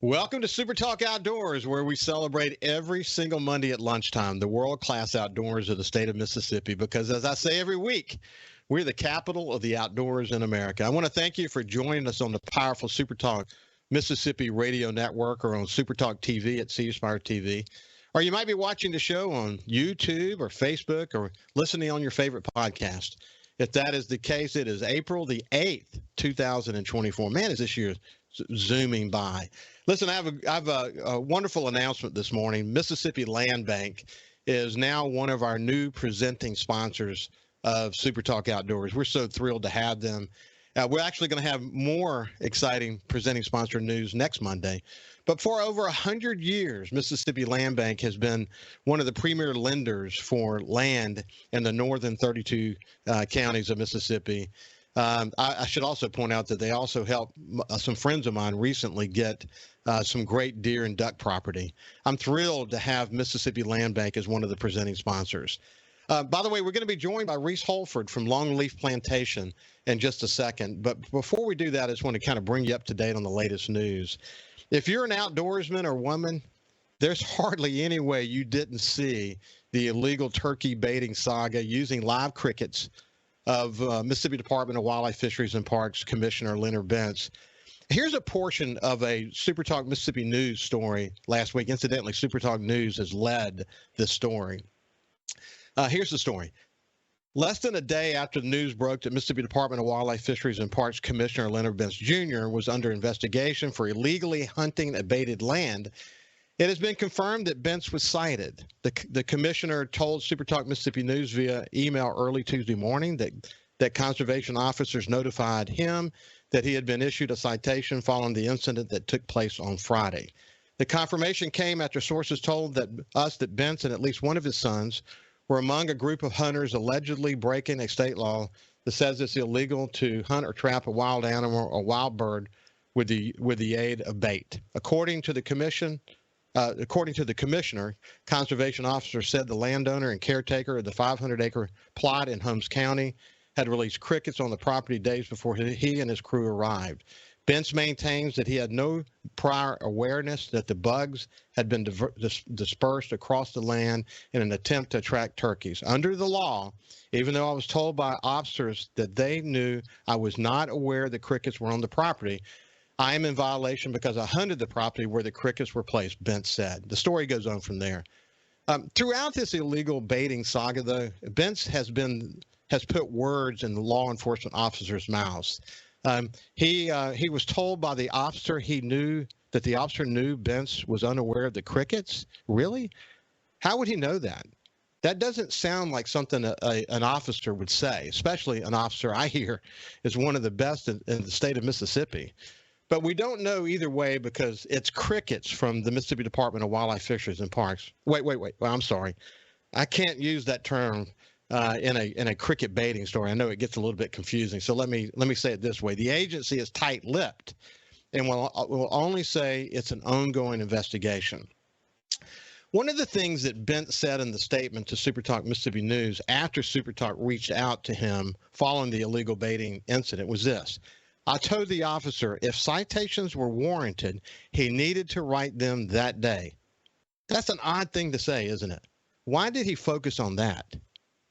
Welcome to Super Talk Outdoors, where we celebrate every single Monday at lunchtime the world-class outdoors of the state of Mississippi, because as I say every week, we're the capital of the outdoors in America. I want to thank you for joining us on the powerful Super Talk Mississippi radio network, or on Super Talk TV at C Spire TV. Or you might be watching the show on YouTube or Facebook, or listening on your favorite podcast. If that is the case, it is April the 8th, 2024. Man, is this year zooming by. Listen, I have a wonderful announcement this morning. Mississippi Land Bank is now one of our new presenting sponsors of Super Talk Outdoors. We're so thrilled to have them. We're actually going to have more exciting presenting sponsor news next Monday. But for over 100 years, Mississippi Land Bank has been one of the premier lenders for land in the northern 32 counties of Mississippi. I should also point out that they also helped some friends of mine recently get some great deer and duck property. I'm thrilled to have Mississippi Land Bank as one of the presenting sponsors. By the way, we're going to be joined by Reece Holford from Longleaf Plantation in just a second. But before we do that, I just want to kind of bring you up to date on the latest news. If you're an outdoorsman or woman, there's hardly any way you didn't see the illegal turkey baiting saga using live crickets of Mississippi Department of Wildlife, Fisheries, and Parks Commissioner Leonard Bentz. Here's a portion of a Super Talk Mississippi News story last week. Incidentally, Super Talk News has led this story. Here's the story. Less than a day after the news broke that Mississippi Department of Wildlife, Fisheries, and Parks Commissioner Leonard Bentz Jr. was under investigation for illegally hunting abated land, it has been confirmed that Bentz was cited. The commissioner told SuperTalk Mississippi News via email early Tuesday morning that conservation officers notified him that he had been issued a citation following the incident that took place on Friday. The confirmation came after sources told that Bentz and at least one of his sons were among a group of hunters allegedly breaking a state law that says it's illegal to hunt or trap a wild animal or wild bird with the aid of bait. According to the commissioner, conservation officers said the landowner and caretaker of the 500-acre plot in Holmes County had released crickets on the property days before he and his crew arrived. Bentz maintains that he had no prior awareness that the bugs had been dispersed across the land in an attempt to attract turkeys. Under the law, even though I was told by officers that they knew I was not aware the crickets were on the property, I am in violation because I hunted the property where the crickets were placed, Bentz said. The story goes on from there. Throughout this illegal baiting saga, though, Bentz has put words in the law enforcement officers' mouths. He was told by the officer that the officer knew Bentz was unaware of the crickets. Really? How would he know that? That doesn't sound like something an officer would say, especially an officer I hear is one of the best in the state of Mississippi. But we don't know either way because it's crickets from the Mississippi Department of Wildlife, Fisheries, and Parks. Wait. Well, I'm sorry. I can't use that term in a cricket baiting story. I know it gets a little bit confusing. So let me say it this way. The agency is tight-lipped and will only say it's an ongoing investigation. One of the things that Bentz said in the statement to SuperTalk Mississippi News after SuperTalk reached out to him following the illegal baiting incident was this. I told the officer if citations were warranted, he needed to write them that day. That's an odd thing to say, isn't it? Why did he focus on that?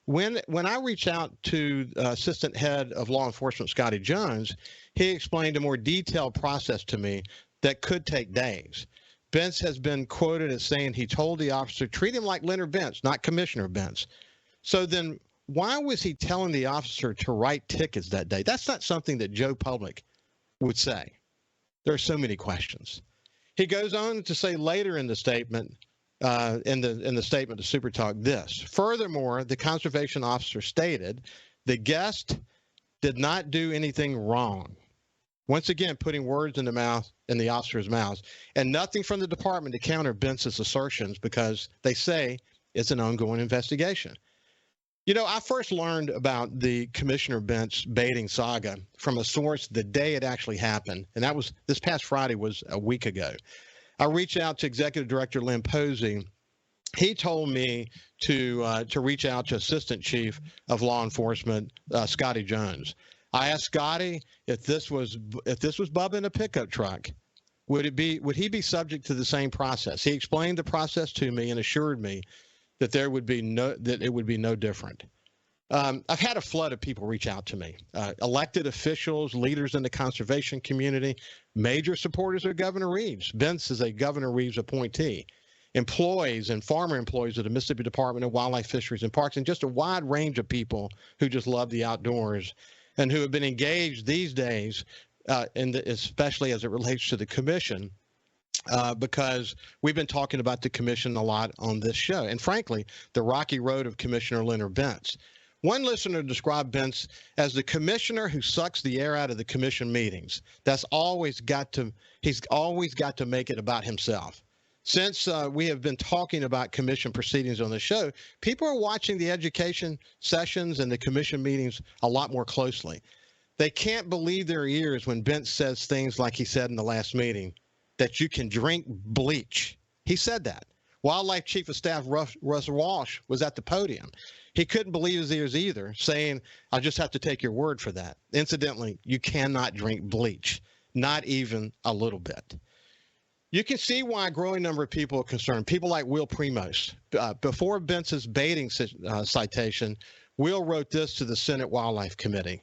When I reached out to Assistant Head of Law Enforcement, Scotty Jones, he explained a more detailed process to me that could take days. Bentz has been quoted as saying he told the officer, treat him like Leonard Bentz, not Commissioner Bentz. So then why was he telling the officer to write tickets that day? That's not something that Joe Public would say. There are so many questions. He goes on to say later in the statement, in the statement to SuperTalk, this. Furthermore, the conservation officer stated the guest did not do anything wrong. Once again, putting words in the officer's mouths, and nothing from the department to counter Bentz's assertions because they say it's an ongoing investigation. You know, I first learned about the Commissioner Bentz baiting saga from a source the day it actually happened, and that was this past Friday, was a week ago. I reached out to Executive Director Lynn Posey. He told me to reach out to Assistant Chief of Law Enforcement Scotty Jones. I asked Scotty if this was Bubba in a pickup truck, would he be subject to the same process? He explained the process to me and assured me that it would be no different. I've had a flood of people reach out to me, elected officials, leaders in the conservation community, major supporters of Governor Reeves. Bentz is a Governor Reeves appointee. Employees and farmer employees of the Mississippi Department of Wildlife, Fisheries, and Parks, and just a wide range of people who just love the outdoors and who have been engaged these days, especially as it relates to the commission, because we've been talking about the commission a lot on this show. And frankly, the rocky road of Commissioner Leonard Bentz. One listener described Bentz as the commissioner who sucks the air out of the commission meetings. He's always got to make it about himself. Since we have been talking about commission proceedings on the show, people are watching the education sessions and the commission meetings a lot more closely. They can't believe their ears when Bentz says things like he said in the last meeting, that you can drink bleach. He said that. Wildlife Chief of Staff Russ Walsh was at the podium. He couldn't believe his ears either, saying, I'll just have to take your word for that. Incidentally, you cannot drink bleach, not even a little bit. You can see why a growing number of people are concerned. People like Will Primos. Before Bentz's baiting citation, Will wrote this to the Senate Wildlife Committee.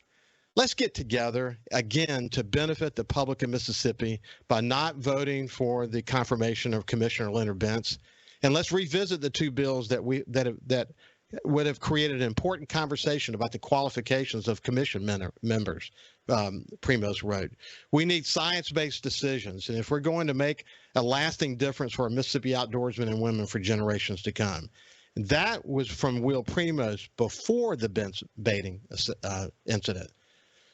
Let's get together again to benefit the public of Mississippi by not voting for the confirmation of Commissioner Leonard Bentz, and let's revisit the two bills that would have created an important conversation about the qualifications of commission members. Primos wrote, we need science-based decisions, and if we're going to make a lasting difference for our Mississippi outdoorsmen and women for generations to come. And that was from Will Primos before the Bentz baiting incident.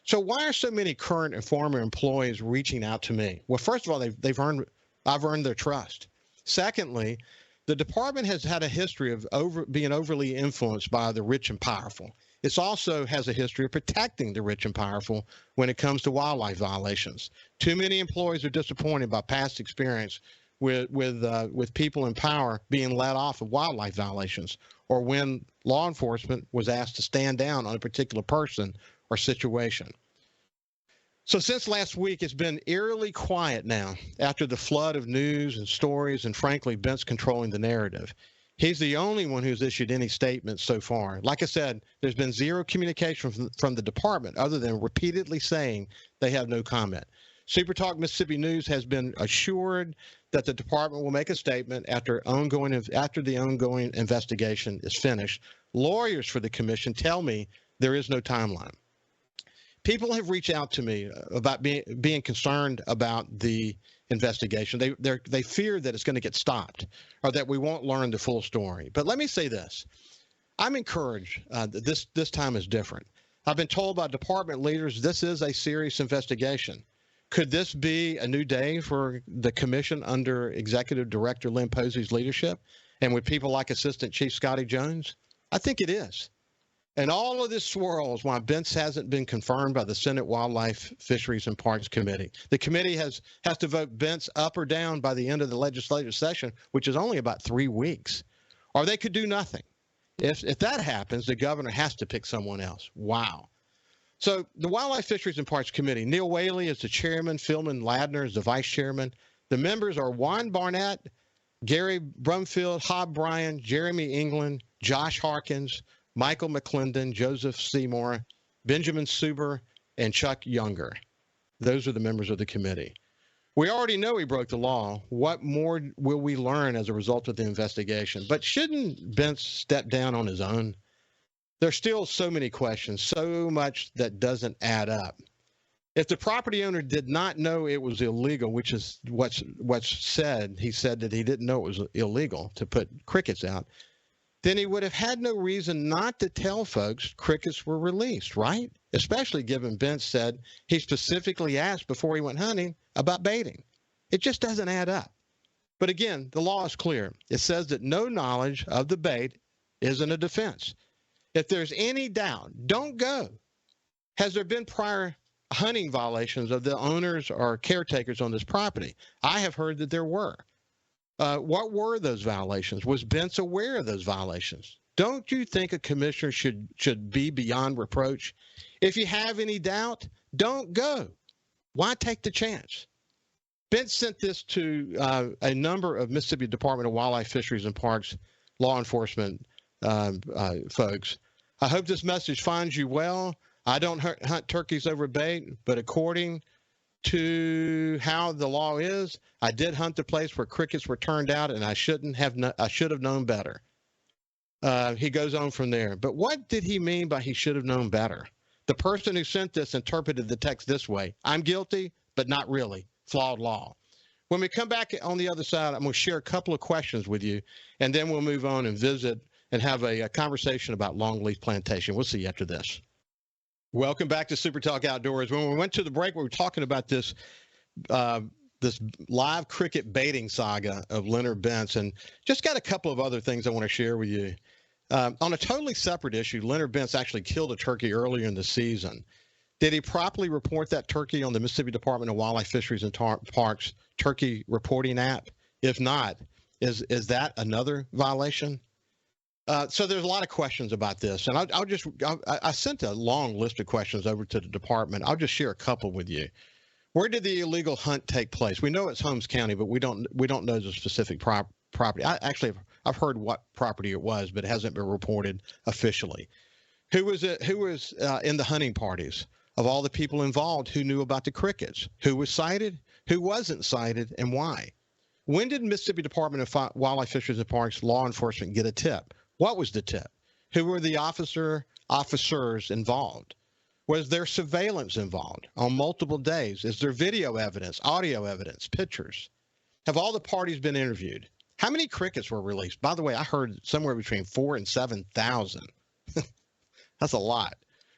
So why are so many current and former employees reaching out to me? Well, first of all, I've earned their trust. Secondly, the department has had a history of being overly influenced by the rich and powerful. It also has a history of protecting the rich and powerful when it comes to wildlife violations. Too many employees are disappointed by past experience with people in power being let off of wildlife violations, or when law enforcement was asked to stand down on a particular person or situation. So since last week, it's been eerily quiet now after the flood of news and stories and, frankly, Bentz controlling the narrative. He's the only one who's issued any statements so far. Like I said, there's been zero communication from the department other than repeatedly saying they have no comment. SuperTalk Mississippi News has been assured that the department will make a statement after the ongoing investigation is finished. Lawyers for the commission tell me there is no timeline. People have reached out to me about being concerned about the investigation. They fear that it's going to get stopped or that we won't learn the full story. But let me say this. I'm encouraged that this time is different. I've been told by department leaders this is a serious investigation. Could this be a new day for the commission under Executive Director Lynn Posey's leadership and with people like Assistant Chief Scotty Jones? I think it is. And all of this swirls why Bentz hasn't been confirmed by the Senate Wildlife, Fisheries, and Parks Committee. The committee has to vote Bentz up or down by the end of the legislative session, which is only about 3 weeks. Or they could do nothing. If that happens, the governor has to pick someone else. Wow. So the Wildlife, Fisheries, and Parks Committee, Neil Whaley is the chairman, Philman Ladner is the vice chairman. The members are Juan Barnett, Gary Brumfield, Hob Bryan, Jeremy England, Josh Harkins, Michael McClendon, Joseph Seymour, Benjamin Suber, and Chuck Younger. Those are the members of the committee. We already know he broke the law. What more will we learn as a result of the investigation? But shouldn't Bentz step down on his own? There's still so many questions, so much that doesn't add up. If the property owner did not know it was illegal, which is what's said, he said that he didn't know it was illegal to put crickets out, then he would have had no reason not to tell folks crickets were released, right? Especially given Bentz said he specifically asked before he went hunting about baiting. It just doesn't add up. But again, the law is clear. It says that no knowledge of the bait isn't a defense. If there's any doubt, don't go. Has there been prior hunting violations of the owners or caretakers on this property? I have heard that there were. What were those violations? Was Bentz aware of those violations? Don't you think a commissioner should be beyond reproach? If you have any doubt, don't go. Why take the chance? Bentz sent this to a number of Mississippi Department of Wildlife, Fisheries, and Parks law enforcement folks. I hope this message finds you well. I don't hunt turkeys over bait, but according to how the law is, I did hunt the place where crickets were turned out, and I should have known better. He goes on from there. But what did he mean by he should have known better? The person who sent this interpreted the text this way: I'm guilty, but not really. Flawed law. When we come back on the other side, I'm going to share a couple of questions with you, and then we'll move on and visit and have a conversation about Longleaf Plantation. We'll see you after this. Welcome back to Super Talk Outdoors. When we went to the break, we were talking about this this live cricket baiting saga of Leonard Bentz, and just got a couple of other things I want to share with you. On a totally separate issue, Leonard Bentz actually killed a turkey earlier in the season. Did he properly report that turkey on the Mississippi Department of Wildlife, Fisheries, and Parks turkey reporting app? If not, is that another violation? So there's a lot of questions about this, and I sent a long list of questions over to the department. I'll just share a couple with you. Where did the illegal hunt take place? We know it's Holmes County, but we don't know the specific property. I've heard what property it was, but it hasn't been reported officially. Who was in the hunting parties? Of all the people involved, who knew about the crickets? Who was cited? Who wasn't cited, and why? When did Mississippi Department of Wildlife, Fisheries, and Parks law enforcement get a tip? What was the tip? Who were the officers involved? Was there surveillance involved on multiple days? Is there video evidence, audio evidence, pictures? Have all the parties been interviewed? How many crickets were released? By the way, I heard somewhere between 4,000 and 7,000. That's a lot.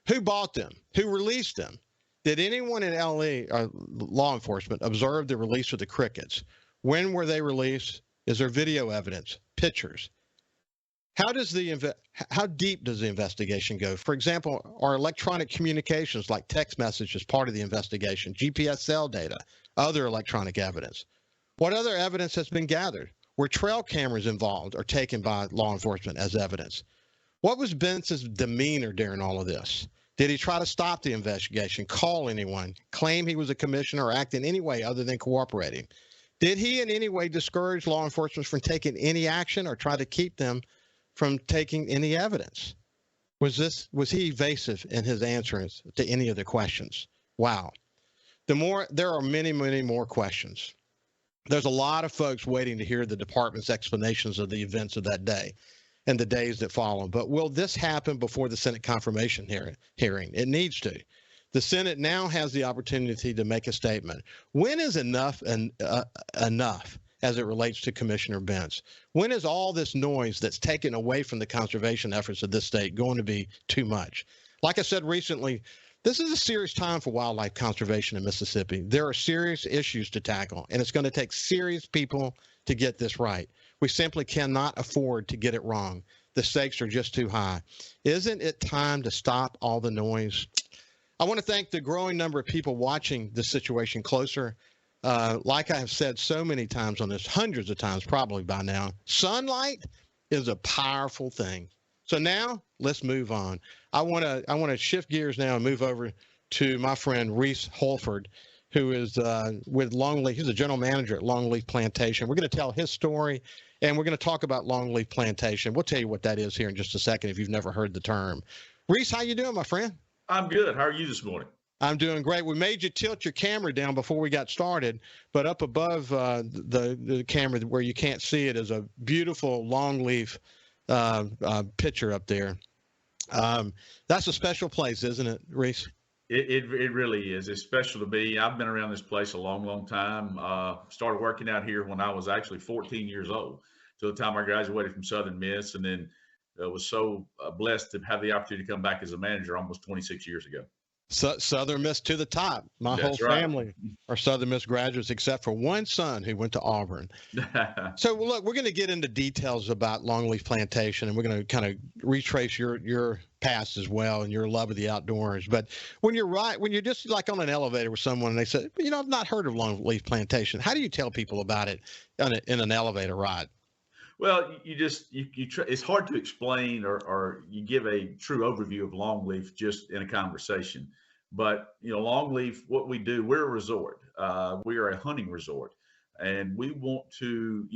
Who bought them? Who released them? Did anyone in LE law enforcement observe the release of the crickets? When were they released? Is there video evidence, pictures? How deep does the investigation go? For example, are electronic communications like text messages part of the investigation, GPS cell data, other electronic evidence? What other evidence has been gathered? Were trail cameras involved or taken by law enforcement as evidence? What was Bentz's demeanor during all of this? Did he try to stop the investigation, call anyone, claim he was a commissioner, or act in any way other than cooperating? Did he in any way discourage law enforcement from taking any action or try to keep them from taking any evidence? Was he evasive in his answers to any of the questions? Wow. There are many, many more questions. There's a lot of folks waiting to hear the department's explanations of the events of that day and the days that follow. But will this happen before the Senate confirmation hearing? It needs to. The Senate now has the opportunity to make a statement. When is enough enough as it relates to Commissioner Bentz? When is all this noise that's taken away from the conservation efforts of this state going to be too much? Like I said recently, this is a serious time for wildlife conservation in Mississippi. There are serious issues to tackle, and it's going to take serious people to get this right. We simply cannot afford to get it wrong. The stakes are just too high. Isn't it time to stop all the noise? I want to thank the growing number of people watching this situation closer. Like I have said so many times on this, hundreds of times probably by now, sunlight is a powerful thing. So now let's move on. I want to shift gears now and move over to my friend Reece Holford, who is with Longleaf. He's a general manager at Longleaf Plantation. We're going to tell his story, and we're going to talk about Longleaf Plantation. We'll tell you what that is here in just a second if you've never heard the term. Reece, how you doing, my friend? I'm good. How are you this morning? I'm doing great. We made you tilt your camera down before we got started, but up above the camera where you can't see it is a beautiful longleaf picture up there. That's a special place, isn't it, Reece? It really is. It's special to me. I've been around this place a long, long time. Started working out here when I was actually 14 years old, till the time I graduated from Southern Miss, and then was so blessed to have the opportunity to come back as a manager almost 26 years ago. Southern Miss to the top. That's whole family are Southern Miss graduates, except for one son who went to Auburn. So, look, we're going to get into details about Longleaf Plantation, and we're going to kind of retrace your past as well and your love of the outdoors. But when you're just like on an elevator with someone and they say, I've not heard of Longleaf Plantation, how do you tell people about it in an elevator ride? Well, it's hard to explain or you give a true overview of Longleaf just in a conversation. But, Longleaf, what we do, we're a resort. we are a hunting resort, and we want to,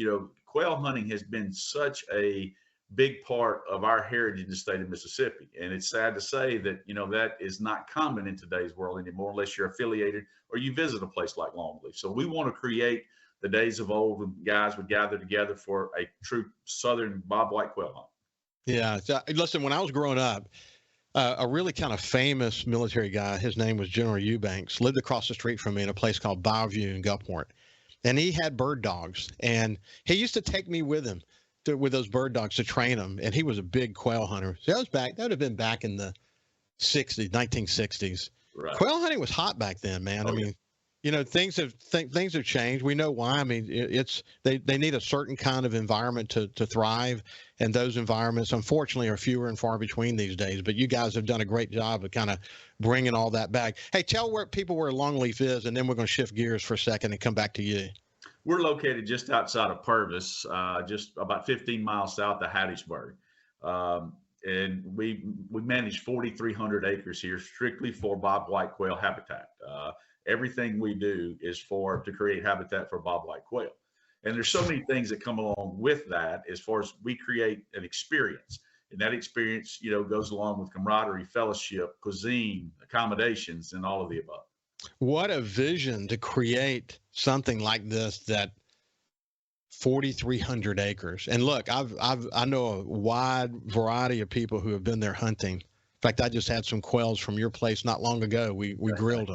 quail hunting has been such a big part of our heritage in the state of Mississippi. And it's sad to say that, that is not common in today's world anymore, unless you're affiliated or you visit a place like Longleaf. So we want to create the days of old when guys would gather together for a true Southern bobwhite quail hunt. Yeah. So, listen, when I was growing up, a really kind of famous military guy, his name was General Eubanks, lived across the street from me in a place called Bayview in Gulfport. And he had bird dogs. And he used to take me with him with those bird dogs to train them. And he was a big quail hunter. So that would have been back in the 1960s. Right. Quail hunting was hot back then, man. Oh, I mean, things have changed. We know why. I mean, they need a certain kind of environment to thrive, and those environments, unfortunately, are fewer and far between these days. But you guys have done a great job of kind of bringing all that back. Hey, tell people where Longleaf is, and then we're going to shift gears for a second and come back to you. We're located just outside of Purvis, just about 15 miles south of Hattiesburg. And we manage 4,300 acres here strictly for bobwhite quail habitat. Everything we do is to create habitat for bobwhite quail. And there's so many things that come along with that as far as we create an experience. And that experience, goes along with camaraderie, fellowship, cuisine, accommodations, and all of the above. What a vision to create something like this, that 4,300 acres. And look, I know a wide variety of people who have been there hunting. In fact, I just had some quails from your place not long ago. We grilled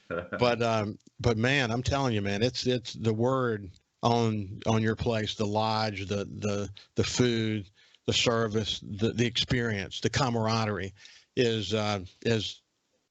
them. But man, I'm telling you, man, it's the word on your place, the lodge, the food, the service, the experience, the camaraderie is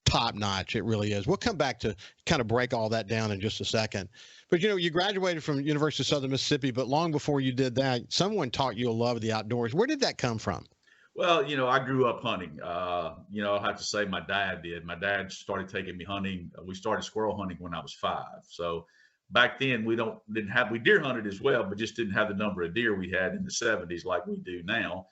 top notch. It really is. We'll come back to kind of break all that down in just a second. But you graduated from University of Southern Mississippi, but long before you did that, someone taught you a love of the outdoors. Where did that come from? Well, I grew up hunting. I have to say my dad did. My dad started taking me hunting. We started squirrel hunting when I was 5. So back then we deer hunted as well, but just didn't have the number of deer we had in the 70s like we do now.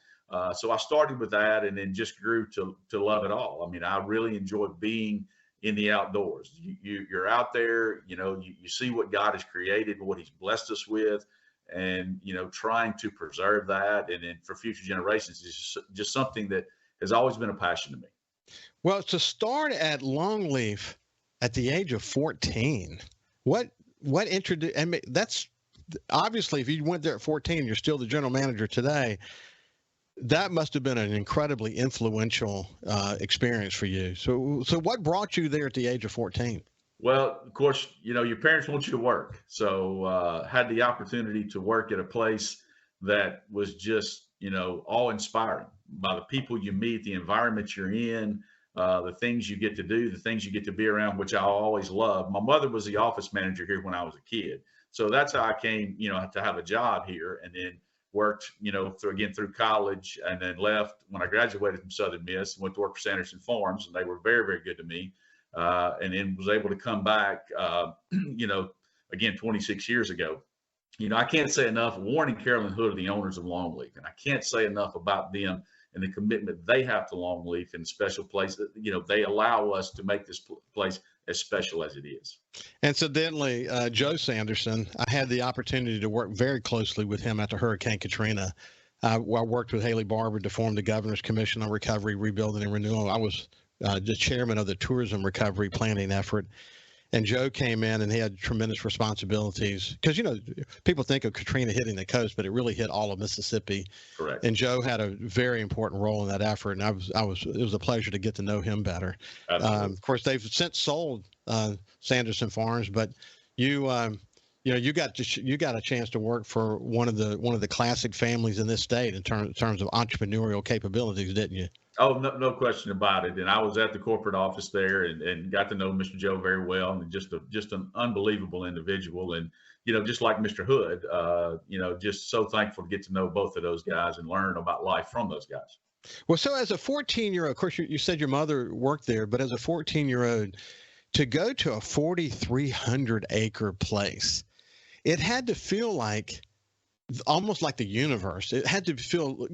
So I started with that and then just grew to love it all. I mean, I really enjoy being in the outdoors. You're out there, you see what God has created, what he's blessed us with, and, trying to preserve that. And then for future generations is just something that has always been a passion to me. Well, to start at Longleaf at the age of 14, what introduced, I mean, that's obviously, if you went there at 14, you're still the general manager today. That must have been an incredibly influential experience for you. So what brought you there at the age of 14? Well, of course, your parents want you to work. So had the opportunity to work at a place that was just, awe-inspiring by the people you meet, the environment you're in, the things you get to do, the things you get to be around, which I always loved. My mother was the office manager here when I was a kid. So that's how I came, to have a job here, and then worked, through college, and then left when I graduated from Southern Miss, went to work for Sanderson Farms, and they were very, very good to me. And then was able to come back, again, 26 years ago. I can't say enough. Warren and Carolyn Hood are the owners of Longleaf, and I can't say enough about them and the commitment they have to Longleaf and the special place that, they allow us to make this place as special as it is. Incidentally, Joe Sanderson, I had the opportunity to work very closely with him after Hurricane Katrina. I worked with Haley Barber to form the Governor's Commission on Recovery, Rebuilding, and Renewal. I was the chairman of the tourism recovery planning effort. And Joe came in and he had tremendous responsibilities because, people think of Katrina hitting the coast, but it really hit all of Mississippi. Correct. And Joe had a very important role in that effort. And it was a pleasure to get to know him better. Of course, they've since sold Sanderson Farms, but you got a chance to work for one of the classic families in this state in terms of entrepreneurial capabilities, didn't you? Oh, no question about it. And I was at the corporate office there and got to know Mr. Joe very well, and just an unbelievable individual. And, just like Mr. Hood, just so thankful to get to know both of those guys and learn about life from those guys. Well, so as a 14-year-old, of course, you said your mother worked there, but as a 14-year-old, to go to a 4,300 acre place, it had to feel like almost like the universe. It had to feel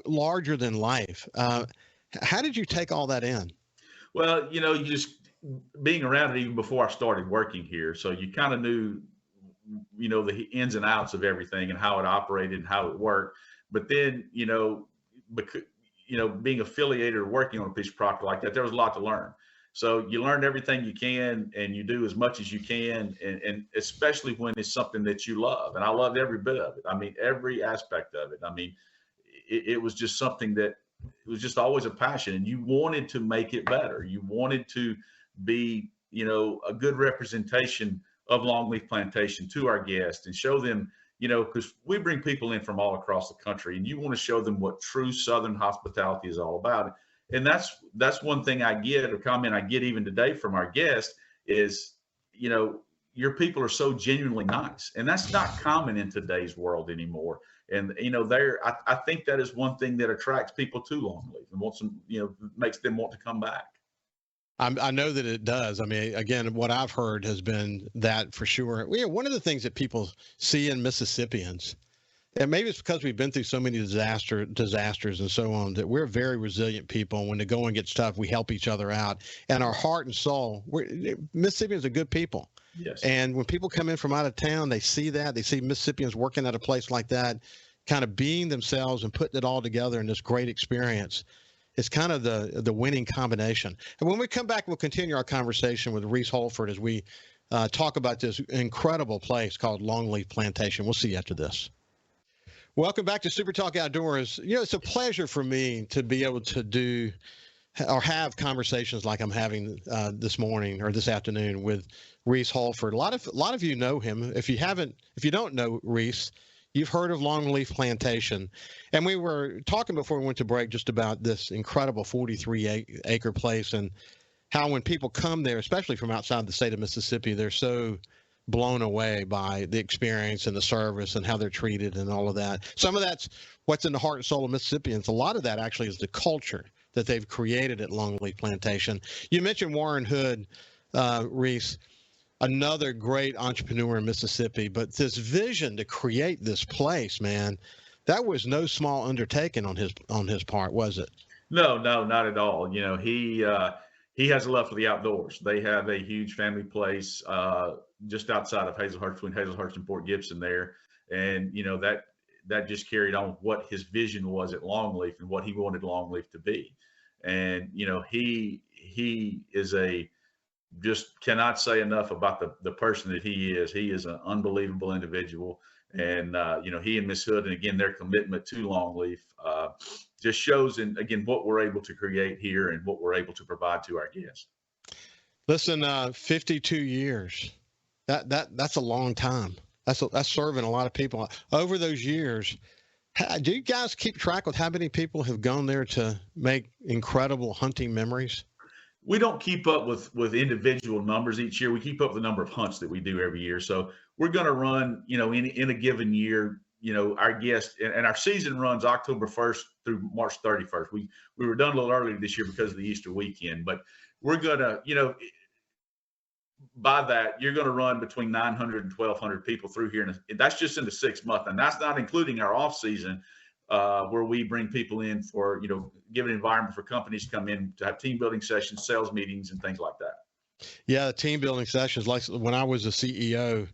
larger than life. How did you take all that in? Well, you being around it even before I started working here. So you kind of knew, the ins and outs of everything and how it operated and how it worked. But then, because, being affiliated or working on a piece of property like that, there was a lot to learn. So you learn everything you can and you do as much as you can. And especially when it's something that you love. And I loved every bit of it. I mean, every aspect of it. I mean, it was just something that it was just always a passion, and you wanted to make it better. You wanted to be, a good representation of Longleaf Plantation to our guests and show them, because we bring people in from all across the country, and you want to show them what true Southern hospitality is all about. And that's one thing I get, a comment I get even today from our guests is, your people are so genuinely nice, and that's not common in today's world anymore. And I think that is one thing that attracts people to Longleaf and wants them, makes them want to come back. I know that it does. I mean, again, what I've heard has been that for sure. One of the things that people see in Mississippians, and maybe it's because we've been through so many disasters and so on, that we're very resilient people. When the going gets tough, we help each other out. And our heart and soul, Mississippians are good people. Yes. And when people come in from out of town, they see that. They see Mississippians working at a place like that, kind of being themselves and putting it all together in this great experience. It's kind of the winning combination. And when we come back, we'll continue our conversation with Reece Holford as we talk about this incredible place called Longleaf Plantation. We'll see you after this. Welcome back to SuperTalk Outdoors. It's a pleasure for me to be able to do or have conversations like I'm having this morning or this afternoon with Reece Holford. A lot of you know him. If you don't know Reece, you've heard of Longleaf Plantation. And we were talking before we went to break just about this incredible 43-acre place and how when people come there, especially from outside the state of Mississippi, they're so blown away by the experience and the service and how they're treated and all of that. Some of that's what's in the heart and soul of Mississippians. A lot of that actually is the culture that they've created at Longleaf Plantation. You mentioned Warren Hood, Reece, another great entrepreneur in Mississippi, but this vision to create this place, man, that was no small undertaking on his part, was it? No, not at all. He has a love for the outdoors. They have a huge family place just outside of Hazelhurst, between Hazelhurst and Port Gibson there. And, that just carried on what his vision was at Longleaf and what he wanted Longleaf to be. And, he is just cannot say enough about the person that he is. He is an unbelievable individual. And, he and Miss Hood, and again, their commitment to Longleaf just shows in, again, what we're able to create here and what we're able to provide to our guests. Listen, 52 years, that's a long time. That's serving a lot of people. Over those years, do you guys keep track with how many people have gone there to make incredible hunting memories? We don't keep up with individual numbers each year. We keep up the number of hunts that we do every year. So we're going to run, in a given year, our guests, and our season runs October 1st through March 31st. We were done a little earlier this year because of the Easter weekend, but we're going to, by that, you're going to run between 900 and 1,200 people through here. And that's just in the 6 month. And that's not including our off season, where we bring people in for, give an environment for companies to come in to have team building sessions, sales meetings, and things like that. Yeah, team building sessions. Like when I was a CEO,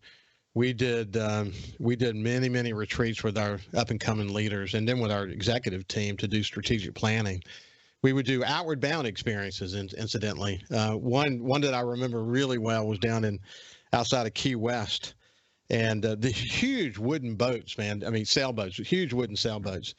we did many retreats with our up and coming leaders, and then with our executive team to do strategic planning. We would do outward bound experiences. Incidentally, one that I remember really well was down outside of Key West. And the huge wooden boats, man. I mean, sailboats, huge wooden sailboats.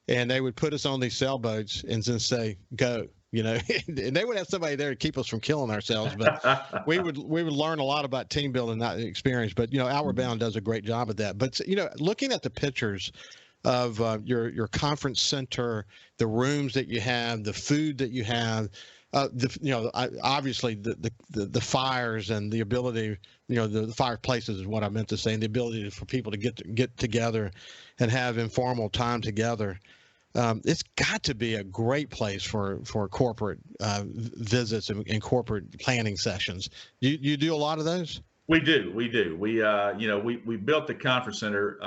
And they would put us on these sailboats and then say, go, and they would have somebody there to keep us from killing ourselves. But we would learn a lot about team building, that experience. But, Outward Bound does a great job at that. But, looking at the pictures of your conference center, the rooms that you have, the food that you have, obviously the fires and the ability, the fireplaces is what I meant to say, and the ability for people to get together and have informal time together. It's got to be a great place for corporate visits and corporate planning sessions. You do a lot of those? We do. We built the conference center.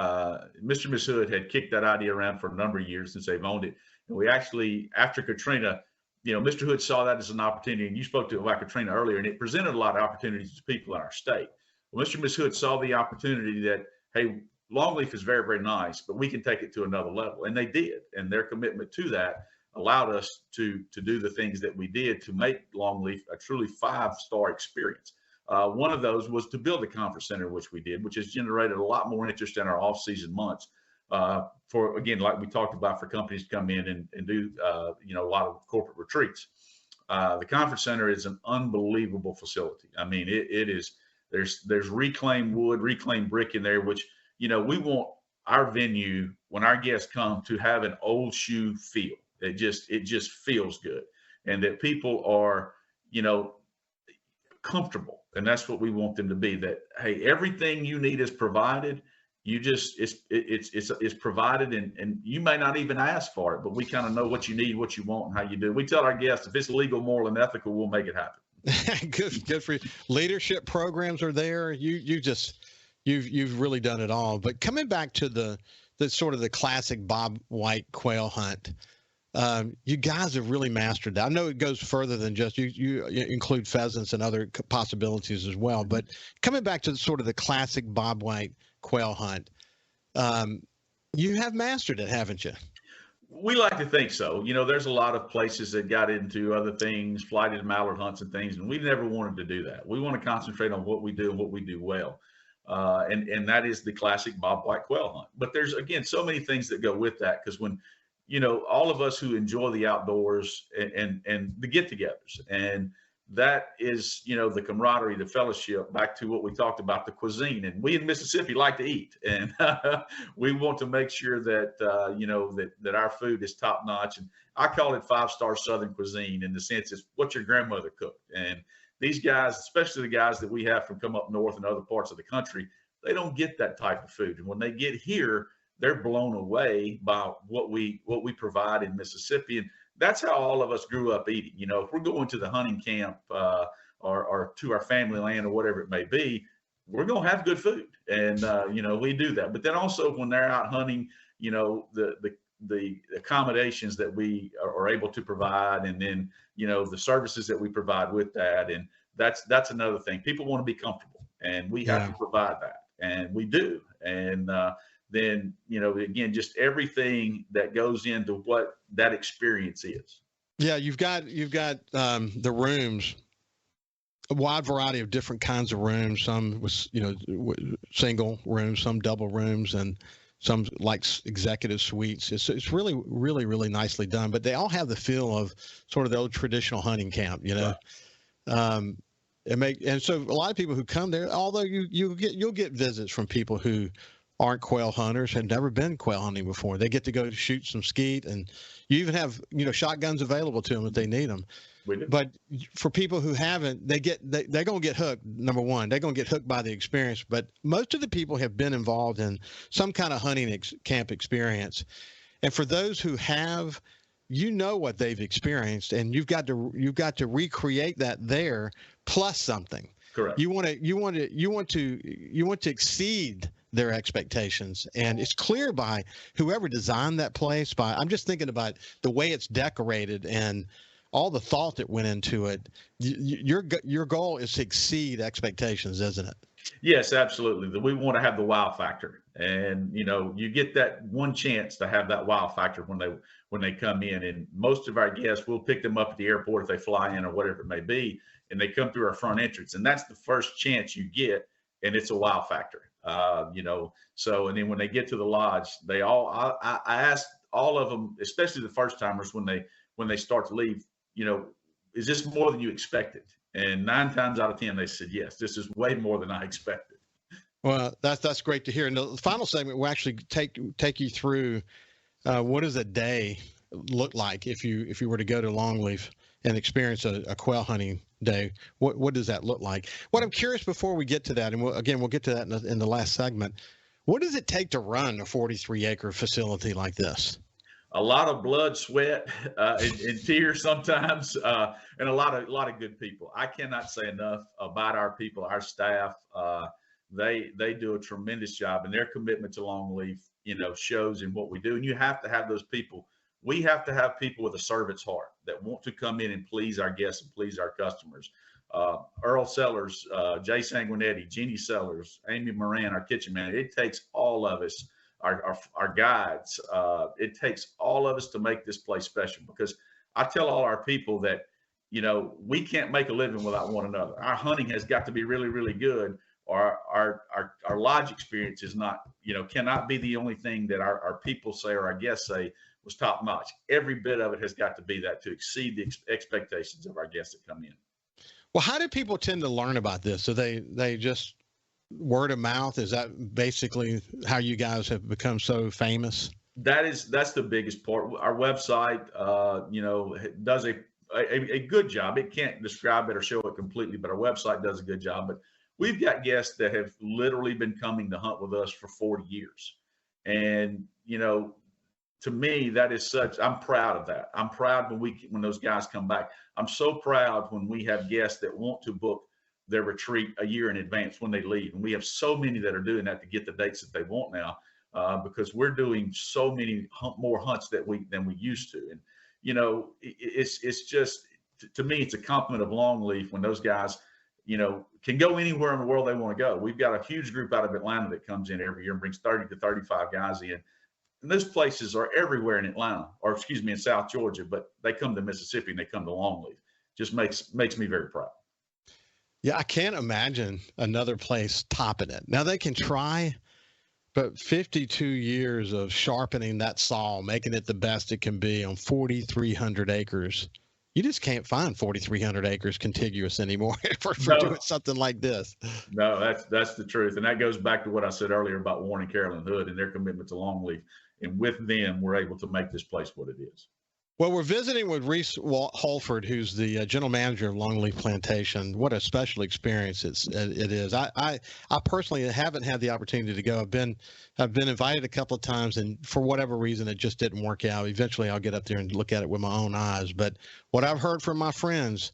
Mr. and Ms. Hood had kicked that idea around for a number of years since they've owned it. And we actually, after Katrina, Mr. Hood saw that as an opportunity, and you spoke to Katrina earlier, and it presented a lot of opportunities to people in our state. Well, Mr. and Ms. Hood saw the opportunity that, hey, Longleaf is very, very nice, but we can take it to another level. And they did. And their commitment to that allowed us to do the things that we did to make Longleaf a truly 5-star experience. One of those was to build a conference center, which we did, which has generated a lot more interest in our off-season months. For, again, like we talked about, for companies to come in and do, a lot of corporate retreats. The conference center is an unbelievable facility. I mean, it is, there's reclaimed wood, reclaimed brick in there, which, we want our venue, when our guests come, to have an old shoe feel. It just feels good. And that people are, comfortable. And that's what we want them to be, that, hey, everything you need is provided. It's provided, and you may not even ask for it, but we kind of know what you need, what you want, and how you do. We tell our guests, if it's legal, moral, and ethical, we'll make it happen. Good for you. Leadership programs are there. You've really done it all. But coming back to the sort of the classic Bob White quail hunt, you guys have really mastered that. I know it goes further than just you include pheasants and other possibilities as well. But coming back to sort of the classic Bob White quail hunt, you have mastered it, haven't you? We like to think so. There's a lot of places that got into other things, flighted mallard hunts and things, and we never wanted to do that. We want to concentrate on what we do and what we do well. And that is the classic Bob White quail hunt. But there's, again, so many things that go with that, because when, all of us who enjoy the outdoors and the get-togethers, and that is, the camaraderie, the fellowship, back to what we talked about, the cuisine. And we in Mississippi like to eat, and we want to make sure that, that our food is top notch. And I call it 5-star Southern cuisine, in the sense it's what your grandmother cooked. And these guys, especially the guys that we have from come up north and other parts of the country, they don't get that type of food. And when they get here, they're blown away by what we provide in Mississippi. And that's how all of us grew up eating. If we're going to the hunting camp or to our family land or whatever it may be, we're going to have good food. And, we do that. But then also when they're out hunting, the accommodations that we are able to provide, and then, the services that we provide with that. And that's another thing. People want to be comfortable, and we have to provide that, and we do. And, then, again, just everything that goes into what that experience is. Yeah, you've got the rooms, a wide variety of different kinds of rooms. Some with single rooms, some double rooms, and some like executive suites. It's really, really, really nicely done. But they all have the feel of sort of the old traditional hunting camp. Right. And so a lot of people who come there, although you'll get visits from people who aren't quail hunters, have never been quail hunting before. They get to go shoot some skeet, and you even have shotguns available to them if they need them. But for people who haven't, they're going to get hooked. Number one, they're going to get hooked by the experience. But most of the people have been involved in some kind of hunting camp experience. And for those who have, what they've experienced, and you've got to recreate that there plus something. Correct. You want to exceed their expectations, and it's clear by whoever designed that place. I'm just thinking about the way it's decorated and all the thought that went into it. Your goal is to exceed expectations, isn't it? Yes, absolutely. We want to have the wow factor, and you get that one chance to have that wow factor when they come in. And most of our guests, we'll pick them up at the airport if they fly in or whatever it may be, and they come through our front entrance, and that's the first chance you get, and it's a wow factor. So, and then when they get to the lodge, I asked all of them, especially the first timers, when they start to leave, is this more than you expected? And 9 times out of 10, they said, yes, this is way more than I expected. Well, that's great to hear. And the final segment will actually take you through what does a day look like if you were to go to Longleaf and experience a quail hunting day. What does that look like? What I'm curious, before we get to that, and we'll get to that in the last segment, what does it take to run a 43-acre facility like this? A lot of blood, sweat, and tears sometimes, and a lot of good people. I cannot say enough about our people, our staff. They do a tremendous job, and their commitment to Longleaf, shows in what we do. And you have to have those people we have to have people with a servant's heart that want to come in and please our guests and please our customers. Earl Sellers, Jay Sanguinetti, Jeannie Sellers, Amy Moran, our kitchen manager. It takes all of us, our guides. It takes all of us to make this place special, because I tell all our people that, we can't make a living without one another. Our hunting has got to be really, really good, or our lodge experience is not, cannot be the only thing that our people say or our guests say was top notch. Every bit of it has got to be that, to exceed the expectations of our guests that come in. Well, how do people tend to learn about this? So they just word of mouth? Is that basically how you guys have become so famous? That's the biggest part. Our website, does a good job. It can't describe it or show it completely, but our website does a good job. But we've got guests that have literally been coming to hunt with us for 40 years. And, to me, that is I'm proud of that. I'm proud when those guys come back. I'm so proud when we have guests that want to book their retreat a year in advance when they leave. And we have so many that are doing that to get the dates that they want now, because we're doing so many more hunts than we used to. And, it's just, to me, it's a compliment of Longleaf when those guys, can go anywhere in the world they want to go. We've got a huge group out of Atlanta that comes in every year and brings 30 to 35 guys in. And those places are everywhere in Atlanta, or in South Georgia, but they come to Mississippi and they come to Longleaf. Just makes me very proud. Yeah, I can't imagine another place topping it. Now they can try, but 52 years of sharpening that saw, making it the best it can be on 4,300 acres. You just can't find 4,300 acres contiguous anymore for doing something like this. No, that's the truth. And that goes back to what I said earlier about Warren and Carolyn Hood and their commitment to Longleaf. And with them, we're able to make this place what it is. Well, we're visiting with Reece Holford, who's the general manager of Longleaf Plantation. What a special experience it is. I personally haven't had the opportunity to go. I've been invited a couple of times, and for whatever reason, it just didn't work out. Eventually, I'll get up there and look at it with my own eyes. But what I've heard from my friends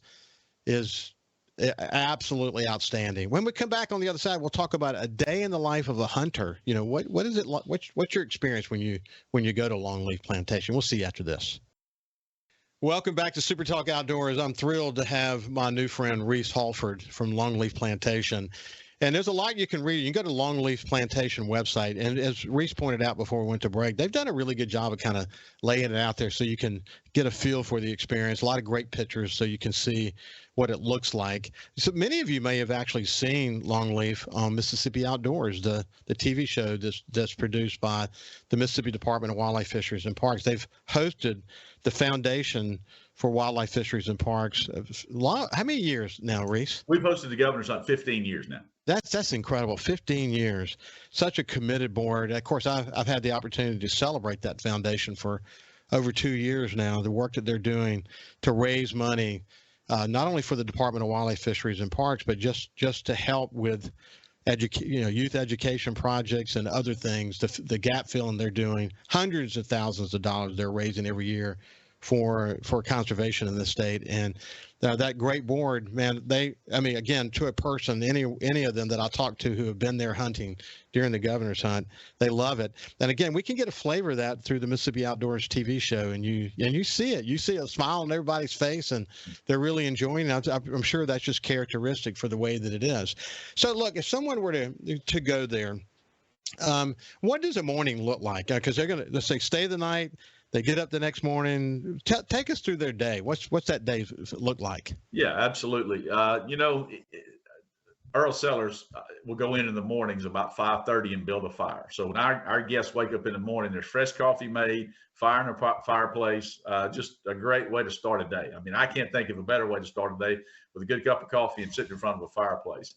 is absolutely outstanding. When we come back on the other side, we'll talk about a day in the life of a hunter. What is it like? What's your experience when you go to Longleaf Plantation? We'll see you after this. Welcome back to SuperTalk Outdoors. I'm thrilled to have my new friend Reece Holford from Longleaf Plantation. And there's a lot you can read. You can go to Longleaf Plantation website. And as Reece pointed out before we went to break, they've done a really good job of kind of laying it out there so you can get a feel for the experience. A lot of great pictures so you can see what it looks like. So many of you may have actually seen Longleaf on Mississippi Outdoors, the TV show that's produced by the Mississippi Department of Wildlife, Fisheries, and Parks. They've hosted the Foundation for Wildlife, Fisheries, and Parks. How many years now, Reece? We've hosted the governor's hunt 15 years now. That's incredible. 15 years. Such a committed board. Of course, I've had the opportunity to celebrate that foundation for over 2 years now. The work that they're doing to raise money, not only for the Department of Wildlife, Fisheries, and Parks, but just to help with youth education projects and other things. The gap filling they're doing, hundreds of thousands of dollars they're raising every year for conservation in the state. And that great board, man, again, to a person, any of them that I talk to who have been there hunting during the governor's hunt, they love it. And again, we can get a flavor of that through the Mississippi Outdoors TV show, and you see it. You see a smile on everybody's face, and they're really enjoying it. I'm sure that's just characteristic for the way that it is. So look, if someone were to go there, what does a morning look like? Because they're going to, let's say, stay the night. They get up the next morning. Take us through their day. What's that day look like? Yeah, absolutely. Earl Sellers will go in the mornings about 5:30 and build a fire. So when our guests wake up in the morning, there's fresh coffee made, fire in the fireplace. Just a great way to start a day. I mean, I can't think of a better way to start a day with a good cup of coffee and sitting in front of a fireplace.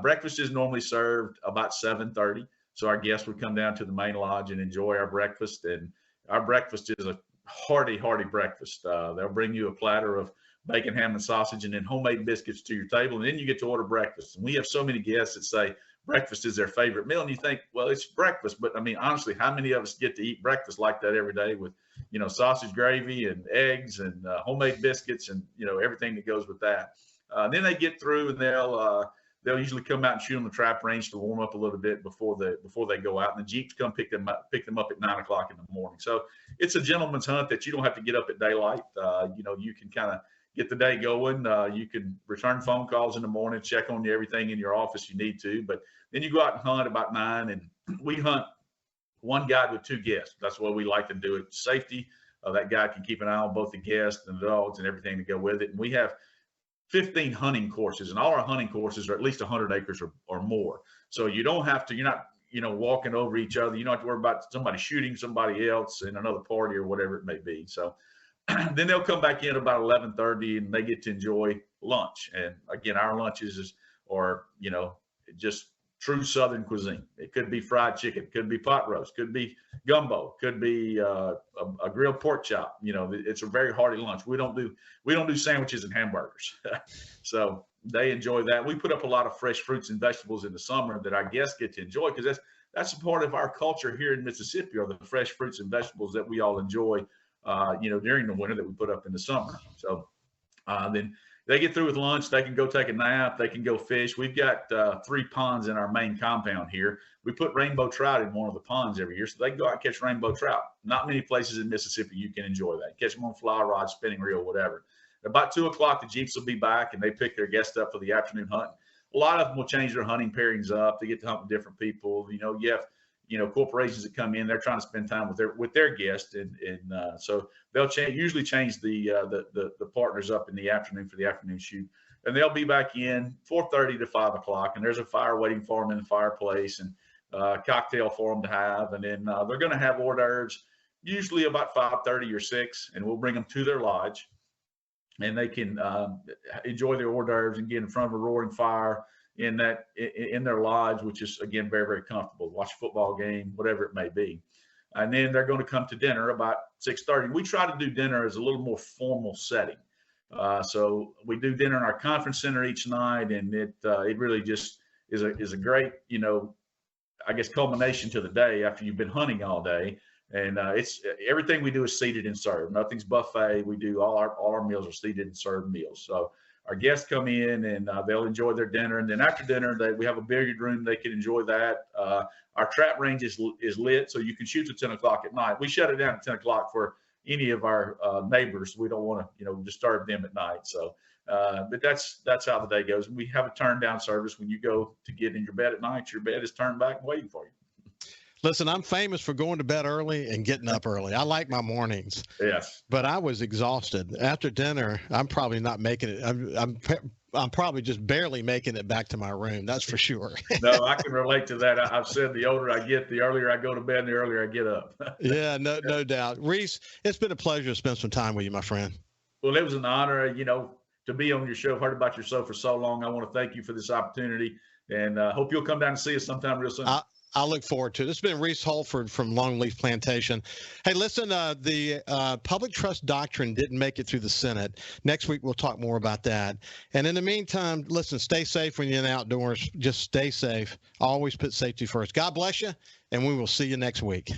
Breakfast is normally served about 7:30. So our guests would come down to the main lodge and enjoy our breakfast. And our breakfast is a hearty breakfast. They'll bring you a platter of bacon, ham, and sausage, and then homemade biscuits to your table. And then you get to order breakfast. And we have so many guests that say breakfast is their favorite meal. And you think, well, it's breakfast. But I mean, honestly, how many of us get to eat breakfast like that every day with, sausage gravy and eggs and homemade biscuits and, everything that goes with that. Then they get through and they'll usually come out and shoot on the trap range to warm up a little bit before they go out, and the Jeeps come pick them up at 9 o'clock in the morning. So it's a gentleman's hunt that you don't have to get up at daylight. You can kind of get the day going. You can return phone calls in the morning, check on everything in your office you need to, but then you go out and hunt about 9, and we hunt one guide with 2 guests. That's what we like to do. It's safety. That guy can keep an eye on both the guests and the dogs and everything to go with it. And we have 15 hunting courses, and all our hunting courses are at least 100 acres or more. So you don't have to, you're not, walking over each other. You don't have to worry about somebody shooting somebody else in another party or whatever it may be. So then they'll come back in about 11:30 and they get to enjoy lunch. And again, our lunches are, just true Southern cuisine. It could be fried chicken, could be pot roast, could be gumbo, could be a grilled pork chop. It's a very hearty lunch. We don't do sandwiches and hamburgers. So they enjoy that. We put up a lot of fresh fruits and vegetables in the summer that our guests get to enjoy, because that's a part of our culture here in Mississippi, are the fresh fruits and vegetables that we all enjoy, during the winter that we put up in the summer. So then they get through with lunch, they can go take a nap, they can go fish. We've got 3 ponds in our main compound here. We put rainbow trout in one of the ponds every year, so they can go out and catch rainbow trout. Not many places in Mississippi you can enjoy that. Catch them on fly rod, spinning reel, whatever. About 2 o'clock, the Jeeps will be back, and they pick their guests up for the afternoon hunt. A lot of them will change their hunting pairings up. They get to hunt with different people. You have corporations that come in, they're trying to spend time with their guests, and so they'll usually change the partners up in the afternoon for the afternoon shoot, and they'll be back in 4:30 to 5 o'clock, and there's a fire waiting for them in the fireplace, and cocktail for them to have, and then they're going to have hors d'oeuvres usually about 5:30 or 6, and we'll bring them to their lodge, and they can enjoy their hors d'oeuvres and get in front of a roaring fire in their lodge, which is, again, very, very comfortable. Watch a football game, whatever it may be. And then they're going to come to dinner about 6:30. We try to do dinner as a little more formal setting. So we do dinner in our conference center each night, and it really just is a great, culmination to the day after you've been hunting all day. And it's everything we do is seated and served. Nothing's buffet. We do all our meals are seated and served meals. So our guests come in and they'll enjoy their dinner. And then after dinner, we have a billiard room. They can enjoy that. Our trap range is lit, so you can shoot till 10 o'clock at night. We shut it down at 10 o'clock for any of our neighbors. We don't want to, disturb them at night. So, but that's how the day goes. We have a turn down service. When you go to get in your bed at night, your bed is turned back and waiting for you. Listen, I'm famous for going to bed early and getting up early. I like my mornings. Yes. But I was exhausted. After dinner, I'm probably not making it. I'm probably just barely making it back to my room. That's for sure. No, I can relate to that. I've said the older I get, the earlier I go to bed, and the earlier I get up. Yeah, no doubt. Reece, it's been a pleasure to spend some time with you, my friend. Well, it was an honor, to be on your show. I've heard about your show for so long. I want to thank you for this opportunity, and hope you'll come down and see us sometime real soon. I look forward to it. This has been Reece Holford from Longleaf Plantation. Hey, listen, the public trust doctrine didn't make it through the Senate. Next week, we'll talk more about that. And in the meantime, listen, stay safe when you're in the outdoors. Just stay safe. Always put safety first. God bless you, and we will see you next week.